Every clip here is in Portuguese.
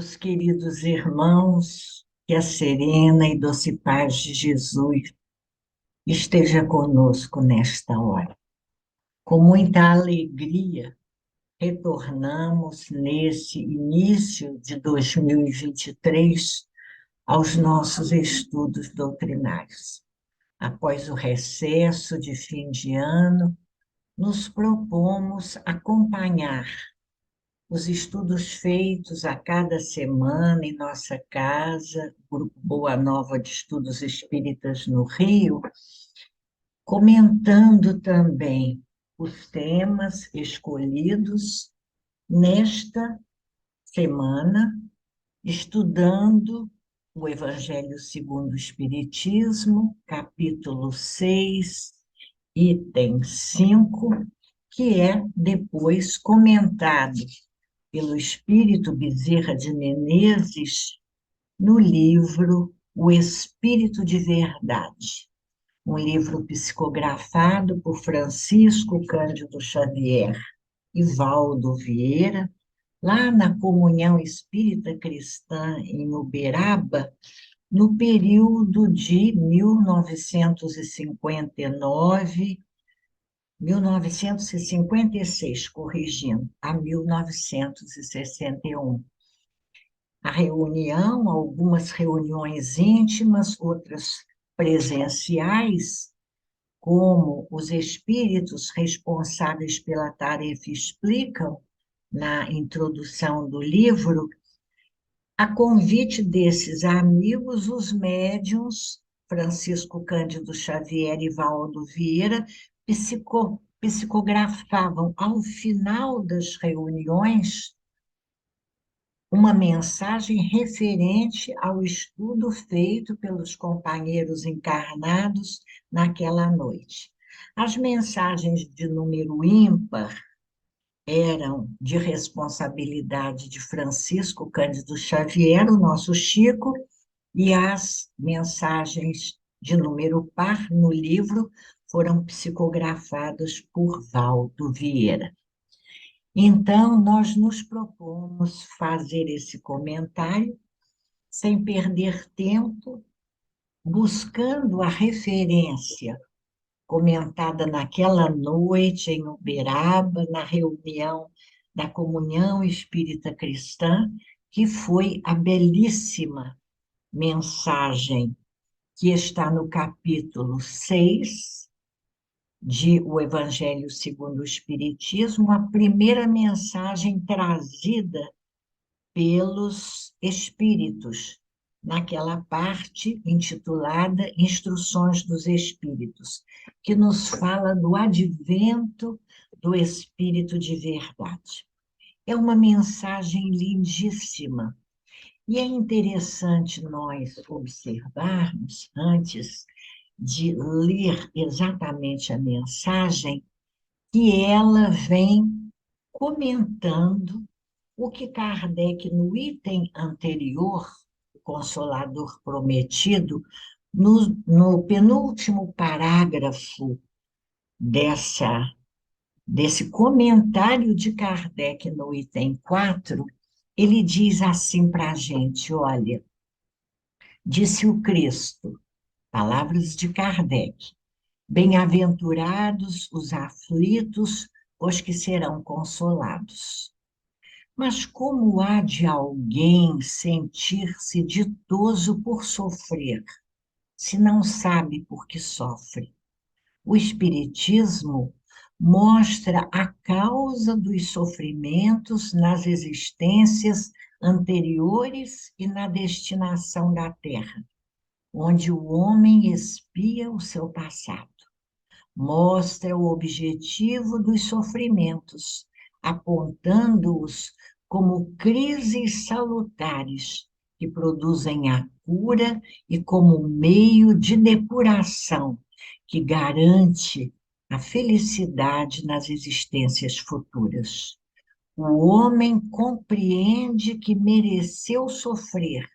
Meus queridos irmãos, que a serena e doce paz de Jesus esteja conosco nesta hora. Com muita alegria, retornamos nesse início de 2023 aos nossos estudos doutrinários. Após o recesso de fim de ano, nos propomos acompanhar os estudos feitos a cada semana em nossa casa, Grupo Boa Nova de Estudos Espíritas no Rio, comentando também os temas escolhidos nesta semana, estudando o Evangelho segundo o Espiritismo, capítulo 6, item 5, que é depois comentado pelo Espírito Bezerra de Menezes no livro O Espírito de Verdade, um livro psicografado por Francisco Cândido Xavier e Valdo Vieira, lá na Comunhão Espírita Cristã em Uberaba, no período de 1959, 1956, corrigindo, a 1961. A reunião, algumas reuniões íntimas, outras presenciais, como os espíritos responsáveis pela tarefa explicam na introdução do livro, a convite desses amigos, os médiuns, Francisco Cândido Xavier e Valdo Vieira, psicografavam ao final das reuniões uma mensagem referente ao estudo feito pelos companheiros encarnados naquela noite. As mensagens de número ímpar eram de responsabilidade de Francisco Cândido Xavier, o nosso Chico, e as mensagens de número par no livro foram psicografadas por Valdo Vieira. Então, nós nos propomos fazer esse comentário sem perder tempo, buscando a referência comentada naquela noite em Uberaba, na reunião da Comunhão Espírita Cristã, que foi a belíssima mensagem que está no capítulo 6 de O Evangelho segundo o Espiritismo, a primeira mensagem trazida pelos Espíritos, naquela parte intitulada Instruções dos Espíritos, que nos fala do advento do Espírito de Verdade. É uma mensagem lindíssima, e é interessante nós observarmos, antes de ler exatamente a mensagem, que ela vem comentando o que Kardec, no item anterior, o Consolador Prometido, no penúltimo parágrafo desse comentário de Kardec no item 4, ele diz assim para a gente, olha, disse o Cristo, palavras de Kardec, bem-aventurados os aflitos, os que serão consolados. Mas como há de alguém sentir-se ditoso por sofrer, se não sabe por que sofre? O Espiritismo mostra a causa dos sofrimentos nas existências anteriores e na destinação da Terra, onde o homem expia o seu passado. Mostra o objetivo dos sofrimentos, apontando-os como crises salutares que produzem a cura e como meio de depuração que garante a felicidade nas existências futuras. O homem compreende que mereceu sofrer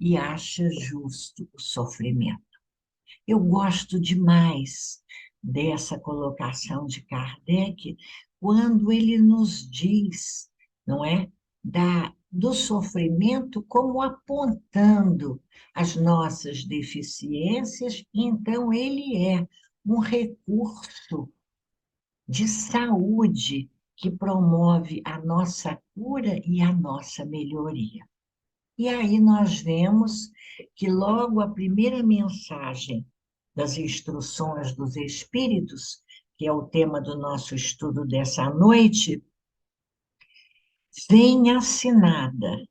e acha justo o sofrimento. Eu gosto demais dessa colocação de Kardec, quando ele nos diz, não é, do sofrimento como apontando as nossas deficiências, então ele é um recurso de saúde que promove a nossa cura e a nossa melhoria. E aí nós vemos que logo a primeira mensagem das instruções dos Espíritos, que é o tema do nosso estudo dessa noite, vem assinada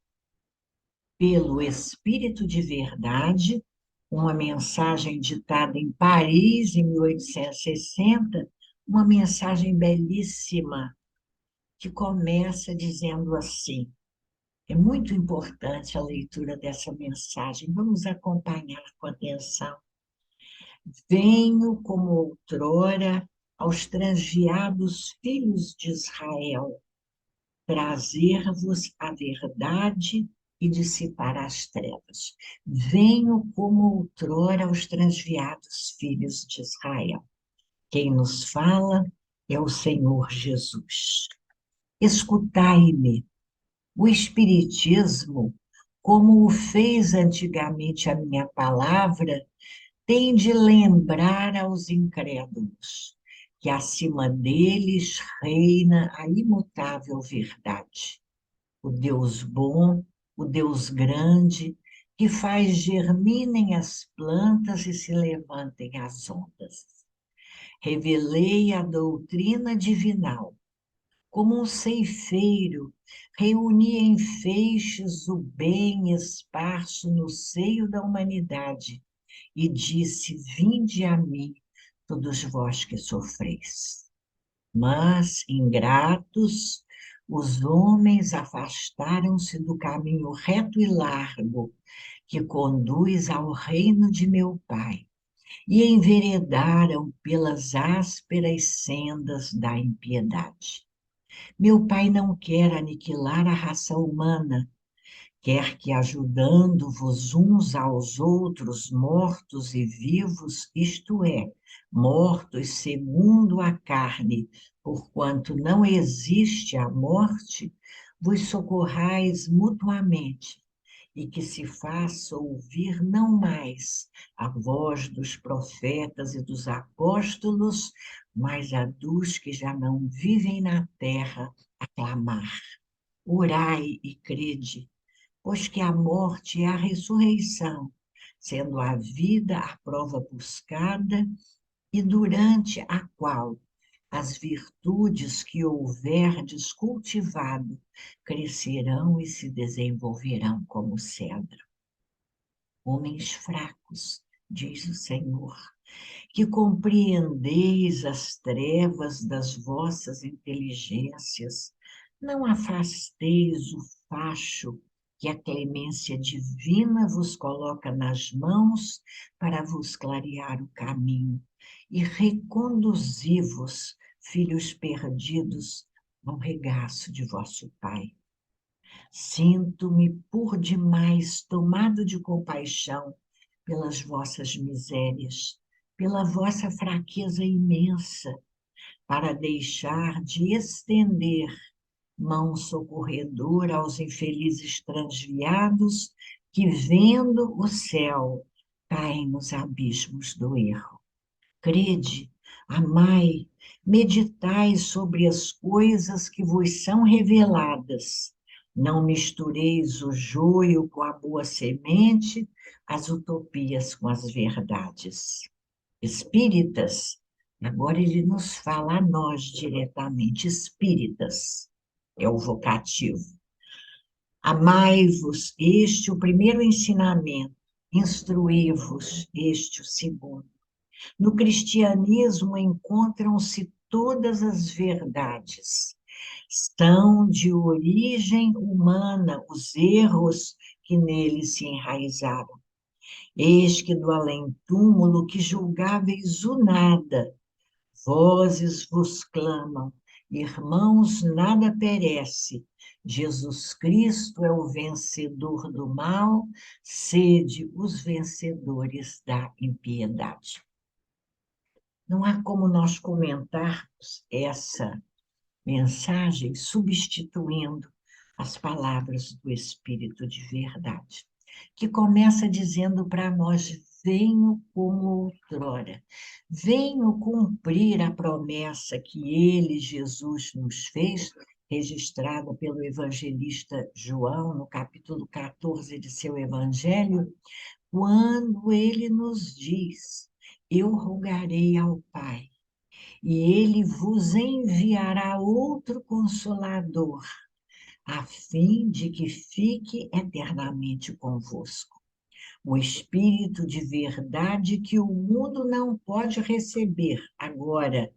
pelo Espírito de Verdade, uma mensagem ditada em Paris, em 1860, uma mensagem belíssima, que começa dizendo assim. É muito importante a leitura dessa mensagem. Vamos acompanhar com atenção. Venho como outrora aos transviados filhos de Israel, trazer-vos a verdade e dissipar as trevas. Venho como outrora aos transviados filhos de Israel. Quem nos fala é o Senhor Jesus. Escutai-me. O Espiritismo, como o fez antigamente a minha palavra, tem de lembrar aos incrédulos que acima deles reina a imutável verdade. O Deus bom, o Deus grande, que faz germinem as plantas e se levantem as ondas. Revelei a doutrina divinal como um ceifeiro, reunia em feixes o bem esparso no seio da humanidade e disse: Vinde a mim, todos vós que sofreis. Mas, ingratos, os homens afastaram-se do caminho reto e largo que conduz ao reino de meu Pai e enveredaram pelas ásperas sendas da impiedade. Meu Pai não quer aniquilar a raça humana, quer que, ajudando-vos uns aos outros, mortos e vivos, isto é, mortos segundo a carne, porquanto não existe a morte, vos socorrais mutuamente, e que se faça ouvir não mais a voz dos profetas e dos apóstolos, mas a dos que já não vivem na terra, a clamar. Orai e crede, pois que a morte é a ressurreição, sendo a vida a prova buscada e durante a qual as virtudes que houverdes cultivado crescerão e se desenvolverão como cedro. Homens fracos, diz o Senhor, que compreendeis as trevas das vossas inteligências, não afasteis o facho que a clemência divina vos coloca nas mãos para vos clarear o caminho e reconduzi-vos, filhos perdidos, ao regaço de vosso Pai. Sinto-me por demais tomado de compaixão pelas vossas misérias, pela vossa fraqueza imensa, para deixar de estender mão socorredora aos infelizes transviados que, vendo o céu, caem nos abismos do erro. Crede, amai, meditai sobre as coisas que vos são reveladas. Não mistureis o joio com a boa semente, as utopias com as verdades. Espíritas, agora ele nos fala a nós diretamente, espíritas, é o vocativo. Amai-vos, este o primeiro ensinamento, instruí-vos, este o segundo. No cristianismo encontram-se todas as verdades. São de origem humana os erros que nele se enraizaram. Eis que do além-túmulo que julgáveis o nada, vozes vos clamam, irmãos, nada perece. Jesus Cristo é o vencedor do mal, sede os vencedores da impiedade. Não há como nós comentarmos essa mensagem substituindo as palavras do Espírito de verdade, que começa dizendo para nós: venho como outrora, venho cumprir a promessa que ele, Jesus, nos fez, registrada pelo evangelista João, no capítulo 14 de seu evangelho, quando ele nos diz: eu rogarei ao Pai, e ele vos enviará outro consolador, a fim de que fique eternamente convosco. O Espírito de verdade que o mundo não pode receber agora,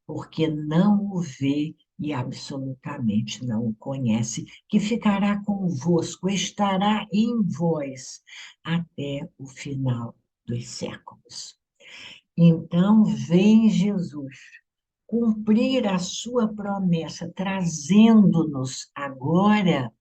porque não o vê e absolutamente não o conhece, que ficará convosco, estará em vós até o final dos séculos. Então, vem Jesus cumprir a sua promessa, trazendo-nos agora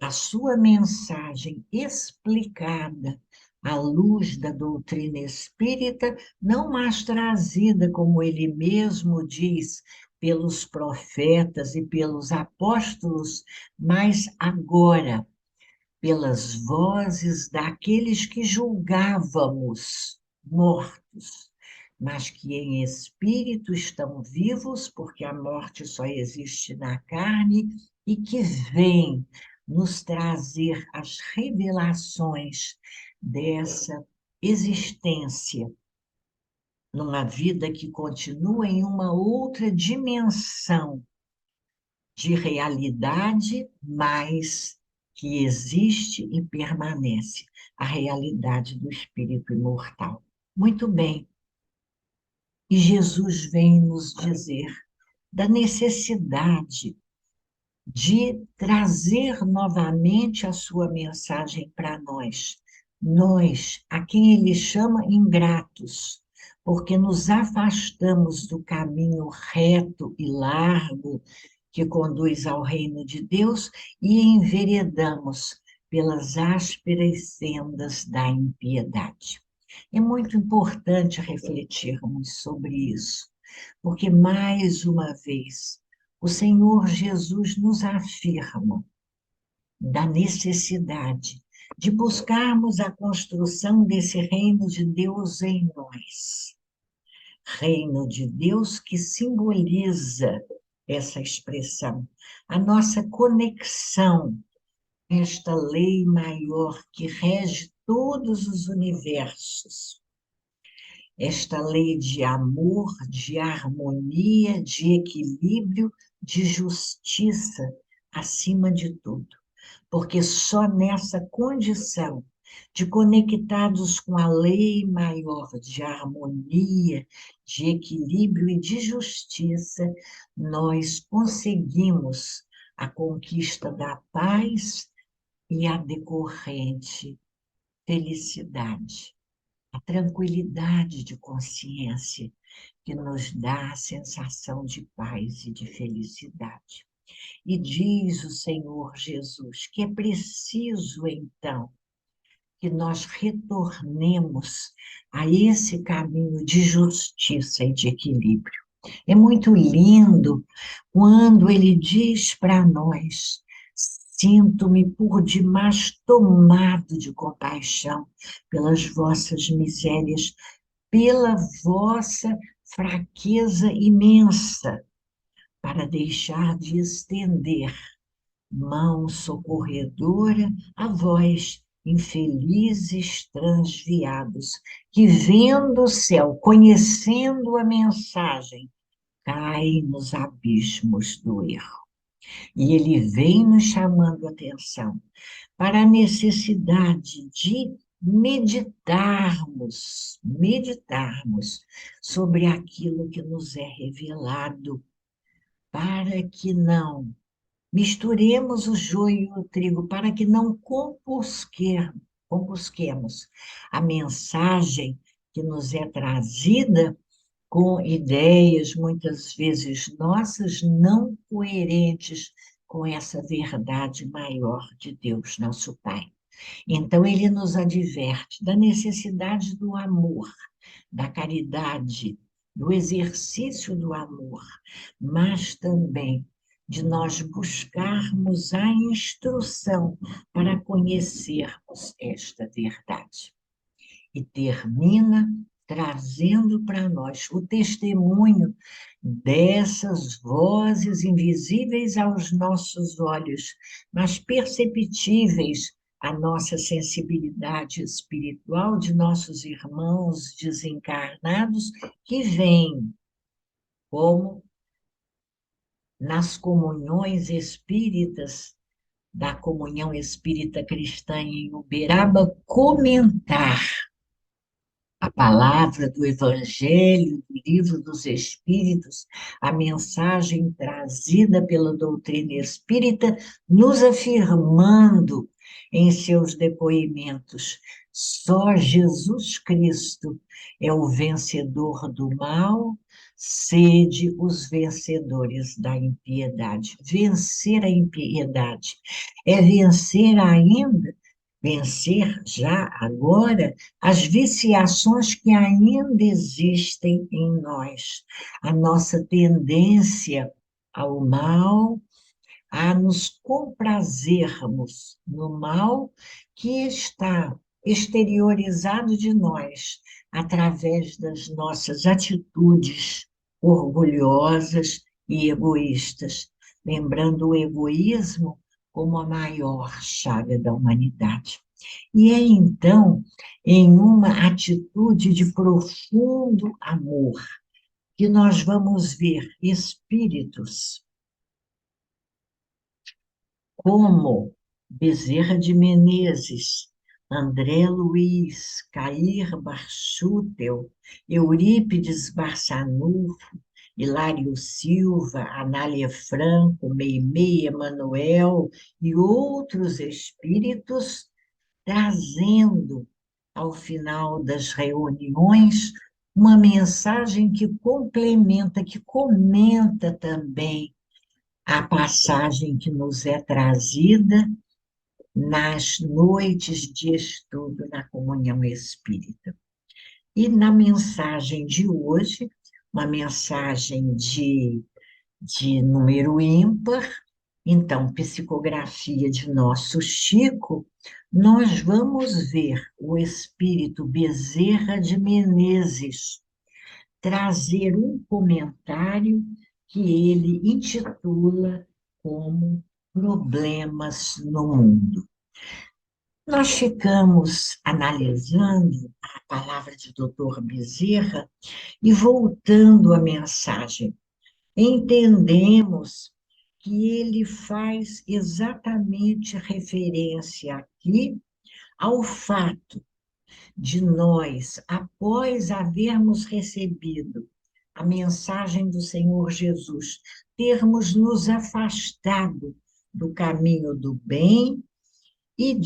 a sua mensagem explicada à luz da doutrina espírita, não mais trazida, como ele mesmo diz, pelos profetas e pelos apóstolos, mas agora pelas vozes daqueles que julgávamos mortos, mas que em espírito estão vivos, porque a morte só existe na carne, e que vêm nos trazer as revelações dessa existência numa vida que continua em uma outra dimensão de realidade, mas que existe e permanece, a realidade do espírito imortal. Muito bem. E Jesus vem nos dizer da necessidade de trazer novamente a sua mensagem para nós, a quem ele chama ingratos, porque nos afastamos do caminho reto e largo que conduz ao reino de Deus e enveredamos pelas ásperas sendas da impiedade. É muito importante refletirmos sobre isso, porque, mais uma vez, o Senhor Jesus nos afirma da necessidade de buscarmos a construção desse reino de Deus em nós. Reino de Deus que simboliza essa expressão, a nossa conexão, esta lei maior que rege todos os universos, esta lei de amor, de harmonia, de equilíbrio, de justiça, acima de tudo. Porque só nessa condição de conectados com a lei maior de harmonia, de equilíbrio e de justiça, nós conseguimos a conquista da paz e a decorrente felicidade, a tranquilidade de consciência que nos dá a sensação de paz e de felicidade. E diz o Senhor Jesus que é preciso, então, que nós retornemos a esse caminho de justiça e de equilíbrio. É muito lindo quando ele diz para nós: sinto-me por demais tomado de compaixão pelas vossas misérias, pela vossa fraqueza imensa, para deixar de estender mão socorredora a vós, infelizes transviados, que vendo o céu, conhecendo a mensagem, caem nos abismos do erro. E ele vem nos chamando a atenção para a necessidade de meditarmos sobre aquilo que nos é revelado, para que não misturemos o joio e o trigo, para que não compusquemos a mensagem que nos é trazida com ideias, muitas vezes nossas, não coerentes com essa verdade maior de Deus, nosso Pai. Então, ele nos adverte da necessidade do amor, da caridade, do exercício do amor, mas também de nós buscarmos a instrução para conhecermos esta verdade. E termina trazendo para nós o testemunho dessas vozes invisíveis aos nossos olhos, mas perceptíveis à nossa sensibilidade espiritual de nossos irmãos desencarnados que vêm, como nas comunhões espíritas, da Comunhão Espírita Cristã em Uberaba, comentar a palavra do Evangelho, do Livro dos Espíritos, a mensagem trazida pela doutrina espírita, nos afirmando em seus depoimentos: só Jesus Cristo é o vencedor do mal, sede os vencedores da impiedade. Vencer a impiedade é vencer ainda, vencer já agora as viciações que ainda existem em nós, a nossa tendência ao mal, a nos comprazermos no mal que está exteriorizado de nós através das nossas atitudes orgulhosas e egoístas, lembrando o egoísmo como a maior chaga da humanidade. E é então, em uma atitude de profundo amor, que nós vamos ver espíritos como Bezerra de Menezes, André Luiz, Cair Barçútel, Eurípides Barçanufo, Hilário Silva, Anália Franco, Meimei Emanuel e outros espíritos trazendo, ao final das reuniões, uma mensagem que complementa, que comenta também a passagem que nos é trazida nas noites de estudo na comunhão espírita. E na mensagem de hoje, uma mensagem de número ímpar, então, psicografia de nosso Chico, nós vamos ver o espírito Bezerra de Menezes trazer um comentário que ele intitula como Problemas no Mundo. Nós ficamos analisando a palavra de Dr. Bezerra e voltando à mensagem, entendemos que ele faz exatamente referência aqui ao fato de nós, após havermos recebido a mensagem do Senhor Jesus, termos nos afastado do caminho do bem e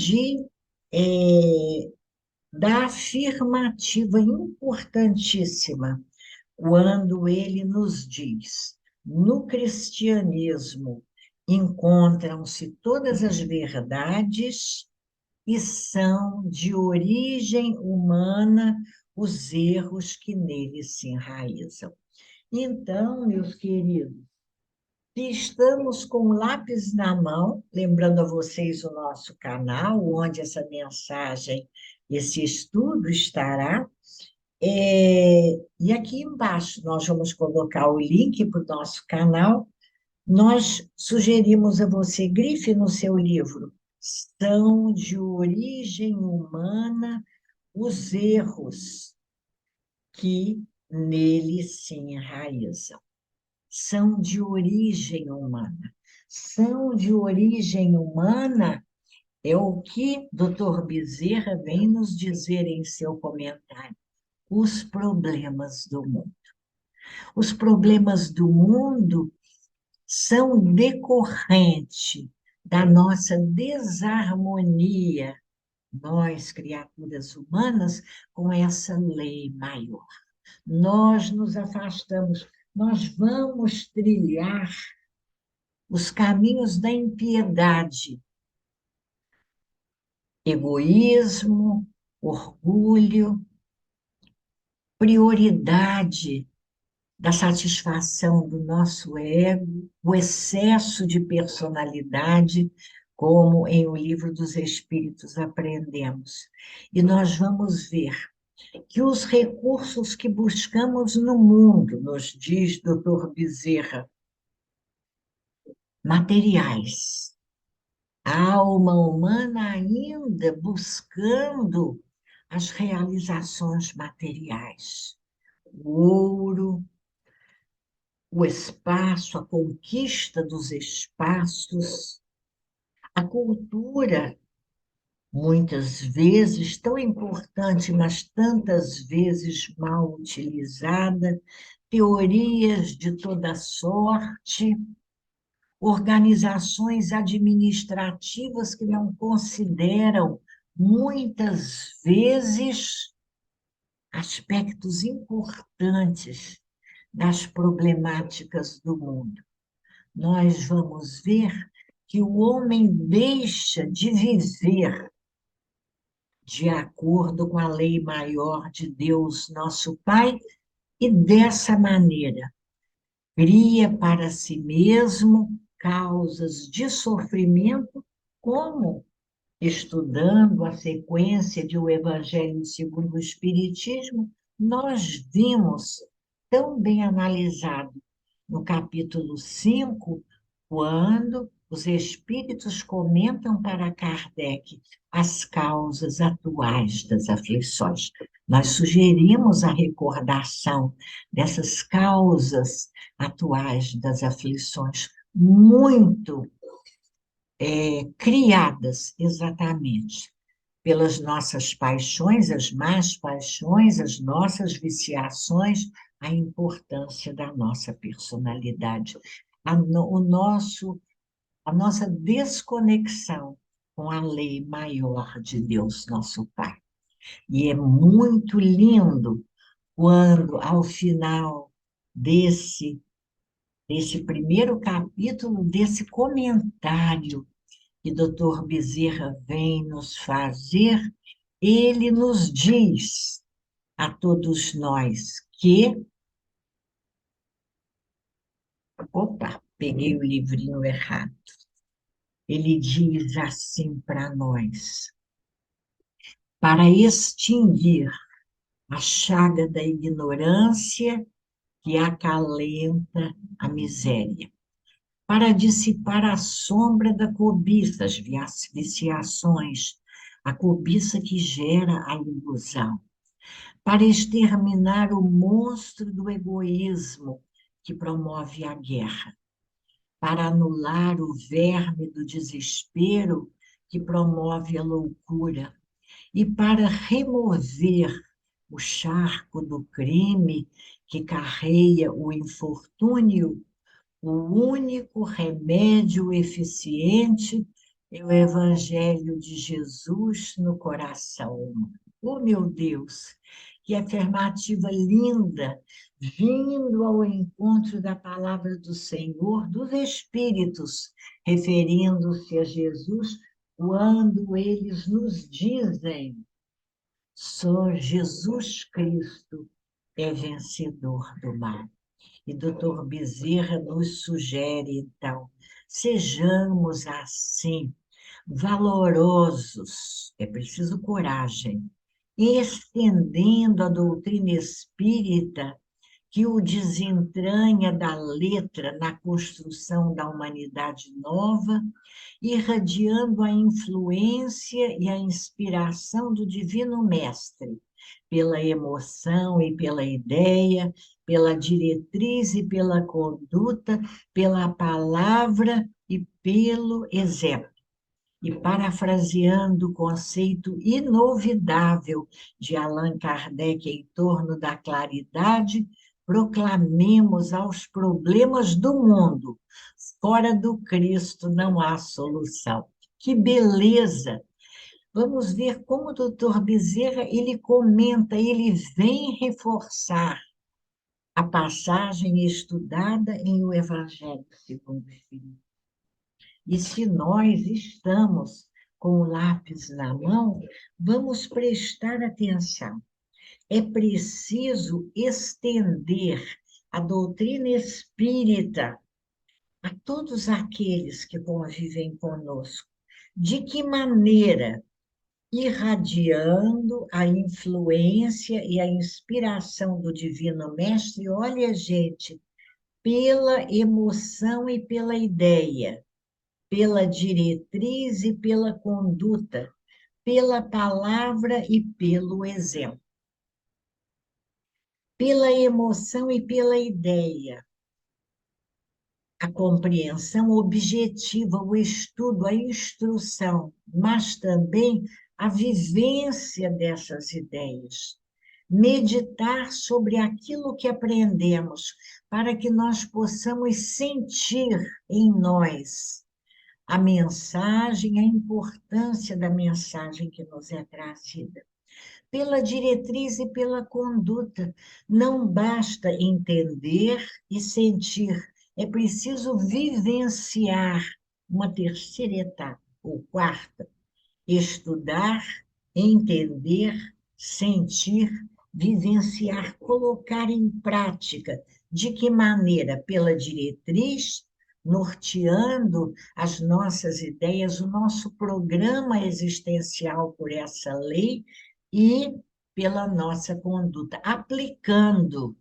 da afirmativa importantíssima, quando ele nos diz: no cristianismo encontram-se todas as verdades e são de origem humana os erros que nele se enraizam. Então, meus queridos, se estamos com o lápis na mão, lembrando a vocês o nosso canal, onde essa mensagem, esse estudo estará, e aqui embaixo nós vamos colocar o link para o nosso canal. Nós sugerimos a você, grife no seu livro, são de origem humana os erros que nele se enraizam. São de origem humana. São de origem humana é o que Dr. Bezerra vem nos dizer em seu comentário. Os problemas do mundo. Os problemas do mundo são decorrente da nossa desarmonia, nós, criaturas humanas, com essa lei maior. Nós nos afastamos, nós vamos trilhar os caminhos da impiedade, egoísmo, orgulho, prioridade da satisfação do nosso ego, o excesso de personalidade, como em O Livro dos Espíritos aprendemos. E nós vamos ver que os recursos que buscamos no mundo, nos diz Dr. Bezerra, materiais, a alma humana ainda buscando as realizações materiais, o ouro, o espaço, a conquista dos espaços, a cultura, muitas vezes tão importante, mas tantas vezes mal utilizada, teorias de toda sorte, organizações administrativas que não consideram, muitas vezes, aspectos importantes das problemáticas do mundo. Nós vamos ver que o homem deixa de viver de acordo com a lei maior de Deus, nosso Pai, e dessa maneira cria para si mesmo causas de sofrimento, como estudando a sequência de O Evangelho segundo o Espiritismo, nós vimos tão bem analisado no capítulo 5, quando os espíritos comentam para Kardec as causas atuais das aflições. Nós sugerimos a recordação dessas causas atuais das aflições, muito criadas exatamente pelas nossas paixões, as más paixões, as nossas viciações, a importância da nossa personalidade, a nossa desconexão com a lei maior de Deus, nosso Pai. E é muito lindo quando, ao final desse primeiro capítulo, desse comentário que Dr. Bezerra vem nos fazer, ele nos diz a todos nós que. Opa, peguei o livrinho errado. Ele diz assim para nós: para extinguir a chaga da ignorância que acalenta a miséria, para dissipar a sombra da cobiça, as viciações, a cobiça que gera a ilusão, para exterminar o monstro do egoísmo que promove a guerra, para anular o verme do desespero que promove a loucura e para remover o charco do crime que carreia o infortúnio. O único remédio eficiente é o Evangelho de Jesus no coração. Oh, meu Deus, que afirmativa linda, vindo ao encontro da palavra do Senhor, dos Espíritos, referindo-se a Jesus, quando eles nos dizem: só Jesus Cristo é vencedor do mal. E Dr. Bezerra nos sugere, então, sejamos assim, valorosos, é preciso coragem, estendendo a doutrina espírita que o desentranha da letra na construção da humanidade nova, irradiando a influência e a inspiração do Divino Mestre, pela emoção e pela ideia, pela diretriz e pela conduta, pela palavra e pelo exemplo. E parafraseando o conceito inovidável de Allan Kardec em torno da claridade, proclamemos aos problemas do mundo: fora do Cristo não há solução. Que beleza! Vamos ver como o doutor Bezerra, ele comenta, ele vem reforçar a passagem estudada em O Evangelho segundo o Espiritismo. E se nós estamos com o lápis na mão, vamos prestar atenção. É preciso estender a doutrina espírita a todos aqueles que convivem conosco. De que maneira? Irradiando a influência e a inspiração do Divino Mestre, olha, gente, pela emoção e pela ideia, pela diretriz e pela conduta, pela palavra e pelo exemplo. Pela emoção e pela ideia, a compreensão objetiva, o estudo, a instrução, mas também a vivência dessas ideias. Meditar sobre aquilo que aprendemos, para que nós possamos sentir em nós a mensagem, a importância da mensagem que nos é trazida. Pela diretriz e pela conduta. Não basta entender e sentir, é preciso vivenciar. Uma terceira etapa, ou quarta, estudar, entender, sentir, vivenciar, colocar em prática. De que maneira? Pela diretriz, norteando as nossas ideias, o nosso programa existencial por essa lei e pela nossa conduta, aplicando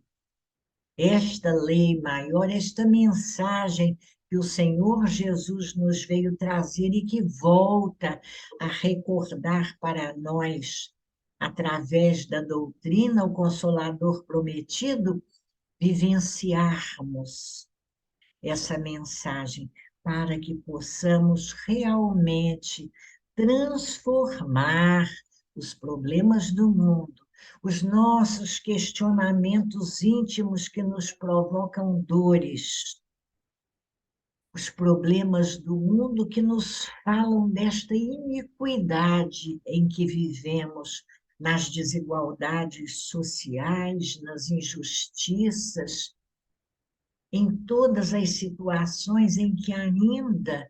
esta lei maior, esta mensagem que o Senhor Jesus nos veio trazer e que volta a recordar para nós, através da doutrina, o Consolador prometido, vivenciarmos essa mensagem para que possamos realmente transformar os problemas do mundo, os nossos questionamentos íntimos que nos provocam dores, os problemas do mundo que nos falam desta iniquidade em que vivemos, nas desigualdades sociais, nas injustiças, em todas as situações em que ainda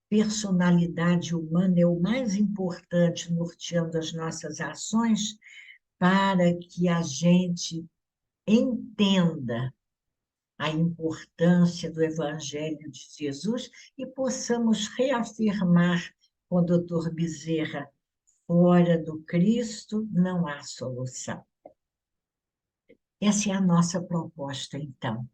personalidade humana é o mais importante norteando as nossas ações, para que a gente entenda a importância do Evangelho de Jesus e possamos reafirmar com o doutor Bezerra, fora do Cristo não há solução. Essa é a nossa proposta, então.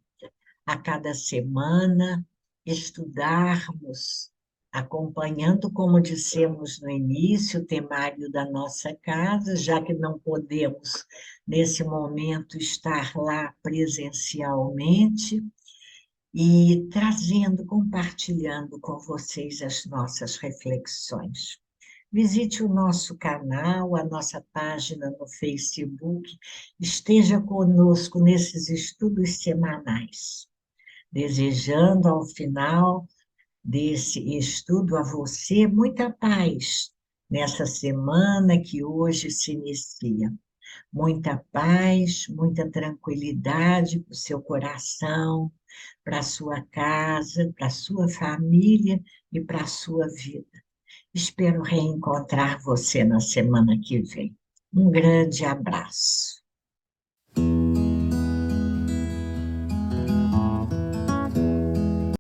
A cada semana, estudarmos, acompanhando, como dissemos no início, o temário da nossa casa, já que não podemos, nesse momento, estar lá presencialmente, e trazendo, compartilhando com vocês as nossas reflexões. Visite o nosso canal, a nossa página no Facebook, esteja conosco nesses estudos semanais. Desejando, ao final desse estudo, a você muita paz nessa semana que hoje se inicia. Muita paz, muita tranquilidade para o seu coração, para a sua casa, para a sua família e para a sua vida. Espero reencontrar você na semana que vem. Um grande abraço.